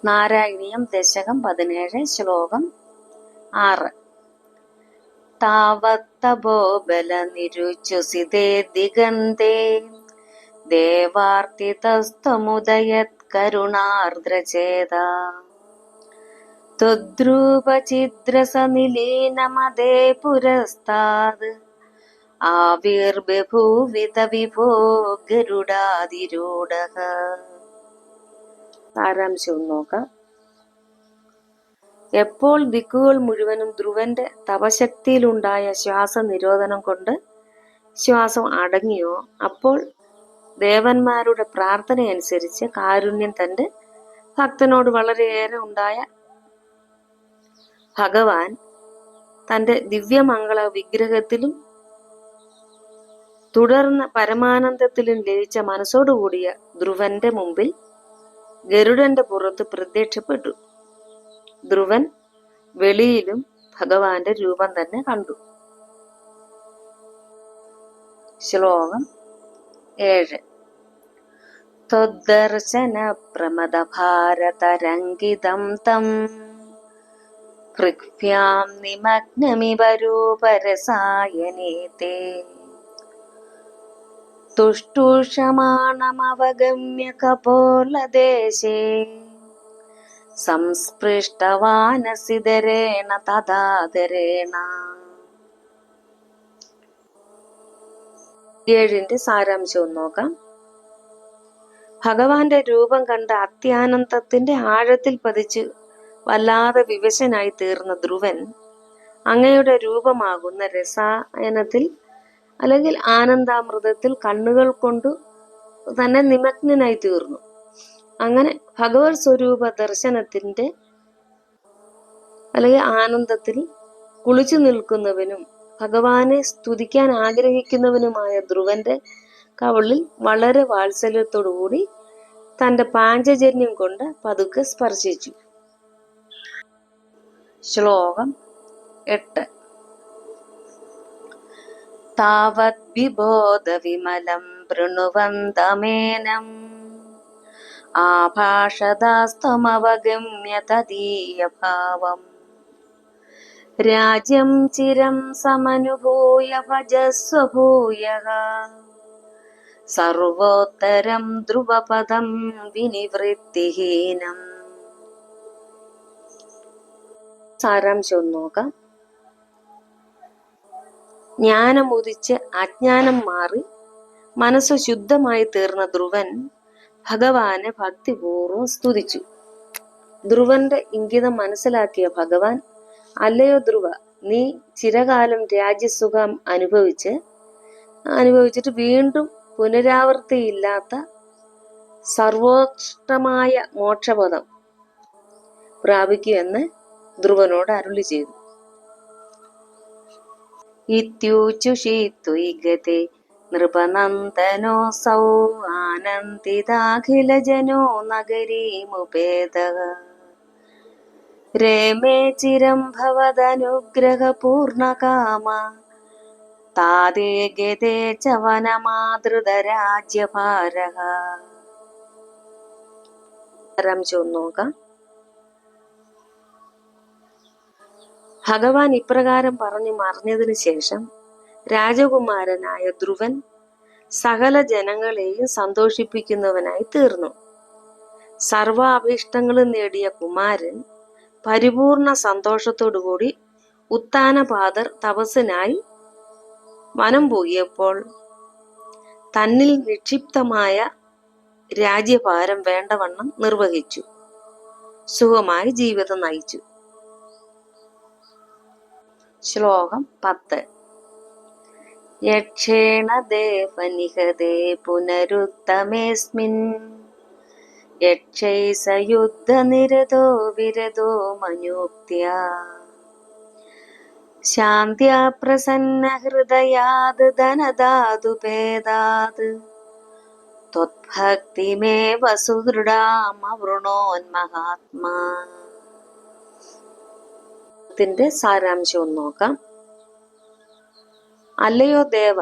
നാരായണീയം ദശകം 17 ശ്ലോകം 6. താവത്തപോബലനിരുച്യുസിതേ ദിഗന്തേ ദേവാർത്തിതസ്ത്വമുദയത് ത്വദ്രൂപഛിദ്രസനിലീനമദേ പുരസ്താദ് ആവിർബഭൂവിത വിഭോ ഗരുഡാതിരൂഢഃ. സാരാംശവും നോക്കാം. എപ്പോൾ ദിക്കുകൾ മുഴുവനും ധ്രുവന്റെ തപശക്തിയിലുണ്ടായ ശ്വാസനിരോധനം കൊണ്ട് ശ്വാസം അടങ്ങിയോ, അപ്പോൾ ദേവന്മാരുടെ പ്രാർത്ഥനയനുസരിച്ച് കാരുണ്യം തന്റെ ഭക്തനോട് വളരെയേറെ ഉണ്ടായ ഭഗവാൻ തന്റെ ദിവ്യമംഗള വിഗ്രഹത്തിലും തുടർന്ന് പരമാനന്ദത്തിലും ലയിച്ച മനസ്സോടുകൂടിയ ധ്രുവന്റെ മുമ്പിൽ ഗരുഡന്റെ പുറത്ത് പ്രത്യക്ഷപ്പെട്ടു. ധ്രുവൻ വെളിയിലും ഭഗവാന്റെ രൂപം തന്നെ കണ്ടു. ശ്ലോകം 7. ത്വദ്ദർശന പ്രമദ ഭാരതരംഗിതം തം പൃഥ്വ്യാം നിമഗ്നമിവ രൂപരസായനേ തേ തുഷ്ടൂഷമാണമവഗമ്യ കപോലദേശേ സംസ്പൃഷ്ടവാനസിതരേണ തദാദരേണ. 7 സാരാംശവും നോക്കാം. ഭഗവാന്റെ രൂപം കണ്ട അത്യാനന്ദത്തിന്റെ ആഴത്തിൽ പതിച്ച് വല്ലാതെ വിവശനായി തീർന്ന ധ്രുവൻ അങ്ങയുടെ രൂപമാകുന്ന രസായനത്തിൽ അല്ലെങ്കിൽ ആനന്ദാമൃതത്തിൽ കണ്ണുകൾ കൊണ്ടു തന്നെ നിമഗ്നനായി തീർന്നു. അങ്ങനെ ഭഗവത് സ്വരൂപ ദർശനത്തിന്റെ അല്ലെങ്കിൽ ആനന്ദത്തിൽ കുളിച്ചു നിൽക്കുന്നവനും ഭഗവാനെ സ്തുതിക്കാൻ ആഗ്രഹിക്കുന്നവനുമായ ധ്രുവന്റെ കവളിൽ വളരെ വാത്സല്യത്തോടുകൂടി തന്റെ പാഞ്ചജന്യം കൊണ്ട് പതുക്കെ സ്പർശിച്ചു. ശ്ലോകം 8. താവത് വിബോധ വിമലം വൃണുവന്തമേനം ആഭാഷദാസ്തമവഗമ്യ തദീയ ഭാവം രാജ്യം ചിരം സമനുഭൂയ ഭജസ്വ ഭൂയഃ സർവോത്തരം ധ്രുവപദം വിനിവൃത്തിഹീനം. സാരാംശം നോക്കാം. ജ്ഞാനം ഉദിച്ച് അജ്ഞാനം മാറി മനസ്സു ശുദ്ധമായി തീർന്ന ധ്രുവൻ ഭഗവാനെ ഭക്തിപൂർവ്വം സ്തുതിച്ചു. ധ്രുവന്റെ ഇംഗിതം മനസ്സിലാക്കിയ ഭഗവാൻ, അല്ലയോ ധ്രുവ, നീ ചിരകാലം രാജ്യസുഖം അനുഭവിച്ചിട്ട് വീണ്ടും പുനരാവൃത്തിയില്ലാത്ത സർവോത്കൃഷ്ടമായ മോക്ഷപദം പ്രാപിക്കുമെന്ന് ധ്രുവനോട് അരുളി ചെയ്തു. ഇത്യൂച്ചുഷീത്വൈഗതേ നൃപനന്ദനോസൗ ആനന്ദിതാഖിലജനോ നഗരീമുപേതഃ രേമേ ചിരം ഭവദനുഗ്രഹപൂർണകാമ താതേ ഗതേ ച വനമാതൃതരാജ്യഭാരഃ. നോക്കാം. ഭഗവാൻ ഇപ്രകാരം പറഞ്ഞു മറിഞ്ഞതിനു ശേഷം രാജകുമാരനായ ധ്രുവൻ സകല ജനങ്ങളെയും സന്തോഷിപ്പിക്കുന്നവനായി തീർന്നു. സർവാഭീഷ്ടങ്ങളും നേടിയ കുമാരൻ പരിപൂർണ സന്തോഷത്തോടുകൂടി ഉത്താനപാദർ തപസ്സിനായി വനം പോയപ്പോൾ തന്നിൽ നിക്ഷിപ്തമായ രാജ്യഭാരം വേണ്ടവണ്ണം നിർവഹിച്ചു സുഖമായി ജീവിതം നയിച്ചു. ശ്ലോകം 10. യക്ഷേണ ദേവനിഹതേ പുനരുത്തമേസ്മിൻ യക്ഷൈ സയുദ്ധനിരതോ വിരതോ മനുക്ത്യാ ശാന്ത്യാ പ്രസന്ന ഹൃദയാത് ധനധാതുഭേദാത് ത്വദ്ഭക്തിമേവ സുദൃഢാമവൃണോന്മഹാത്മാ. സാരാംശവും നോക്കാം. അല്ലയോ ദേവ,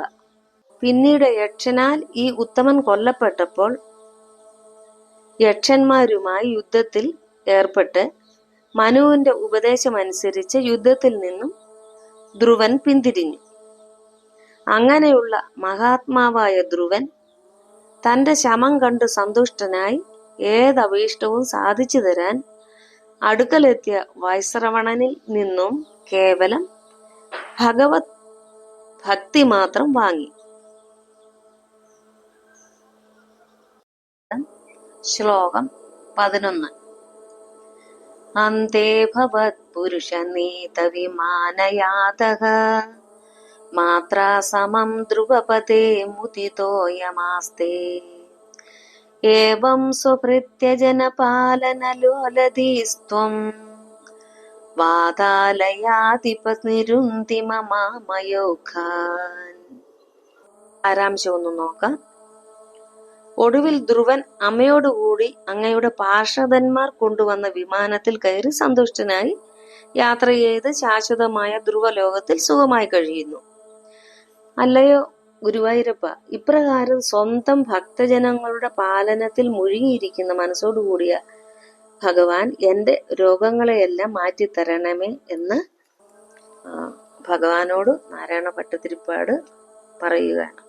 പിന്നീട് യക്ഷനാൽ ഈ ഉത്തമൻ കൊല്ലപ്പെട്ടപ്പോൾ യക്ഷന്മാരുമായി യുദ്ധത്തിൽ ഏർപ്പെട്ട് മനുവിന്റെ ഉപദേശമനുസരിച്ച് യുദ്ധത്തിൽ നിന്നും ധ്രുവൻ പിന്തിരിഞ്ഞു. അങ്ങനെയുള്ള മഹാത്മാവായ ധ്രുവൻ തന്റെ ശമം കണ്ട് സന്തുഷ്ടനായി ഏതഭീഷ്ടവും സാധിച്ചു തരാൻ അടുക്കലെത്തിയ വൈശ്രവണനിൽ നിന്നും കേവലം ഭഗവത് ഭക്തി മാത്രം വാങ്ങി. ശ്ലോകം 11. അന്തേ ഭവത് പുരുഷ നീത വിമാനയാതഃ മാത്രാ സമം ധ്രുവപദേ മുദിതോയമാസ്തേ ഏവം സ്വഭൃത്യജനപാലനലോലധീസ്ത്വം വാതാലയാധിപനിരുന്തിമമാമയോഖാൻ. സാരാംശം ഒന്ന് നോക്കാം. ഒടുവിൽ ധ്രുവൻ അമ്മയോടുകൂടി അങ്ങയുടെ പാർഷദന്മാർ കൊണ്ടുവന്ന വിമാനത്തിൽ കയറി സന്തുഷ്ടനായി യാത്ര ചെയ്ത് ശാശ്വതമായ ധ്രുവലോകത്തിൽ സുഖമായി കഴിയുന്നു. അല്ലയോ ഗുരുവായൂരപ്പ, ഇപ്രകാരം സ്വന്തം ഭക്തജനങ്ങളുടെ പാലനത്തിൽ മുഴുകിയിരിക്കുന്ന മനസ്സോടുകൂടിയ ഭഗവാൻ എന്റെ രോഗങ്ങളെയെല്ലാം മാറ്റിത്തരണമേ എന്ന് ഭഗവാനോട് നാരായണ ഭട്ടതിരിപ്പാട് പറയുകയാണ്.